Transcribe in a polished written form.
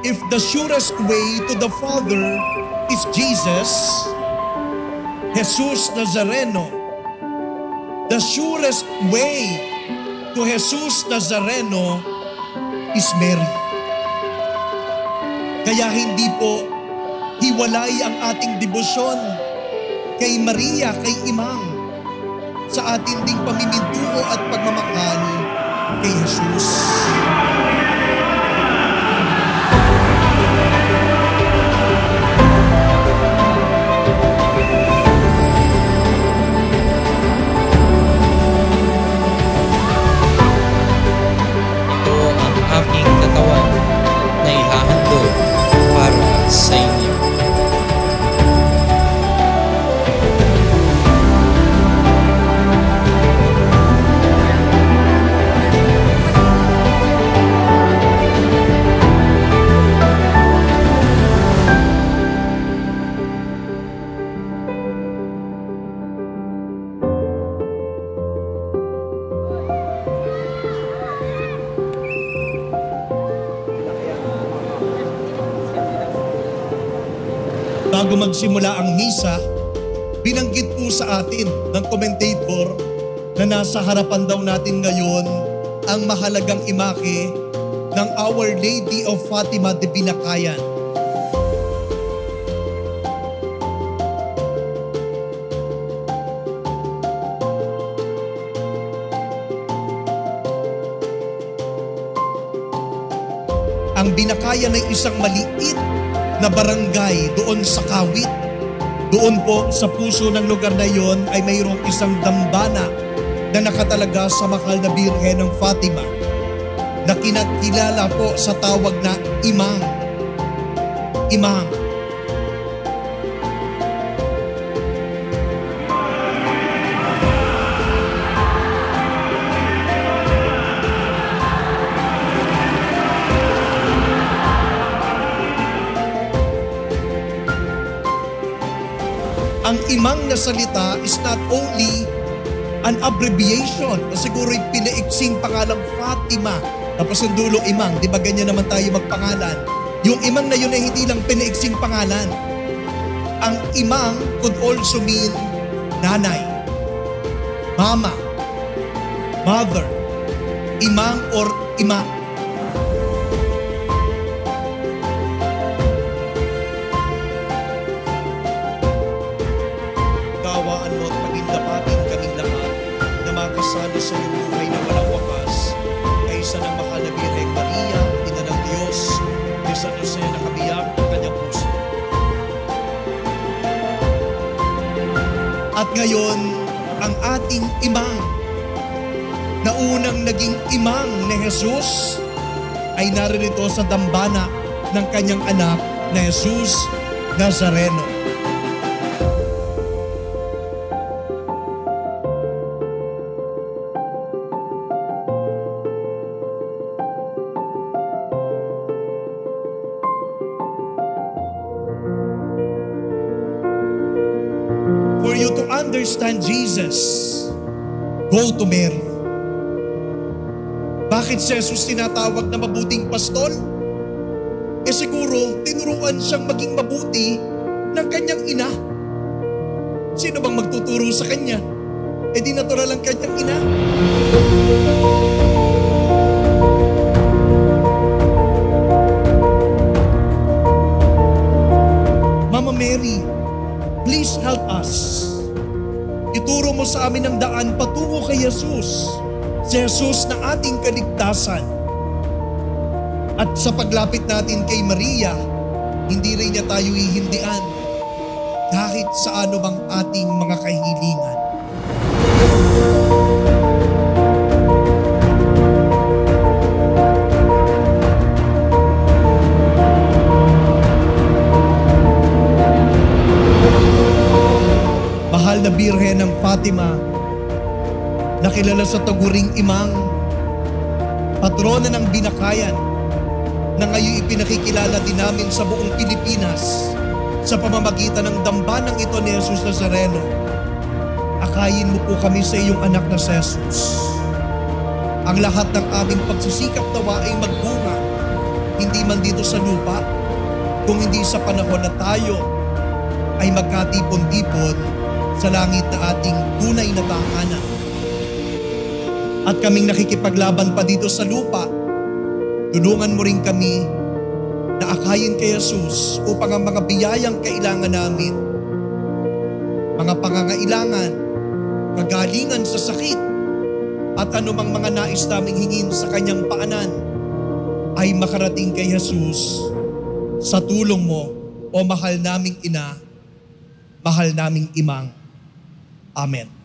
If the surest way to the Father is Jesus Nazareno, the surest way to Jesus Nazareno is Mary. Kaya hindi po hiwalay ang ating debosyon kay Maria, kay Imang, sa ating ding pamimintuo at pagmamahal kay Jesus. Aking katawan na ihahandog para sa inyo. Bago magsimula ang misa, binanggit po sa atin ng commentator na nasa harapan daw natin ngayon ang mahalagang imake ng Our Lady of Fatima de Binakayan. Ang Binakayan ay isang maliit na barangay doon sa Kawit. Doon po sa puso ng lugar na yon ay mayroong isang dambana na nakatalaga sa mahal na Birhen ng Fatima na kinakilala po sa tawag na Imang. Imang. Ang Imang na salita is not only an abbreviation na siguro yung pinaiksing pangalang Fatima tapos ang dulo Imang. Di ba ganyan naman tayo magpangalan? Yung Imang na yun ay hindi lang pinaiksing pangalan. Ang Imang could also mean nanay, mama, mother, Imang or ima. Sana sa iyong buhay na walang wakas ay isa ng mahal na Birheng Maria, Ina ng Diyos, ni San Jose na kabiyak ng kanyang puso. At ngayon, ang ating imang na unang naging imang ni Jesus ay naririto sa dambana ng kanyang anak na Jesus Nazareno. For you to understand Jesus, go to Mary. Bakit si Jesus tinatawag na mabuting pastol? Siguro, tinuruan siyang maging mabuti ng kanyang ina. Sino bang magtuturo sa kanya? Di natural ang kanyang ina. Mama Mary, please help us. Ituro mo sa amin ang daan patungo kay Jesus. Si Jesus na ating kaligtasan. At sa paglapit natin kay Maria, hindi rin niya tayo hihindian kahit sa ano bang ating mga kahilingan. Mahal na Birhen ng Fatima, nakilala sa taguring Imang, patrona ng Binakayan, na ngayon ipinakikilala din namin sa buong Pilipinas sa pamamagitan ng dambanang ito ni Jesus Nazareno. Akayin mo po kami sa iyong anak na si Jesus. Ang lahat ng aming pagsisikap nawa ay magbunga, hindi man dito sa lupa, kung hindi sa panahon na tayo ay magkatipon-tipon sa langit na ating tunay na tahanan. At kaming nakikipaglaban pa dito sa lupa, tulungan mo rin kami na akayin kay Jesus upang ang mga biyayang kailangan namin, mga pangangailangan, kagalingan sa sakit, at anumang mga nais naming hingin sa kanyang paanan ay makarating kay Jesus sa tulong mo, o mahal naming ina, mahal naming imang. Amen.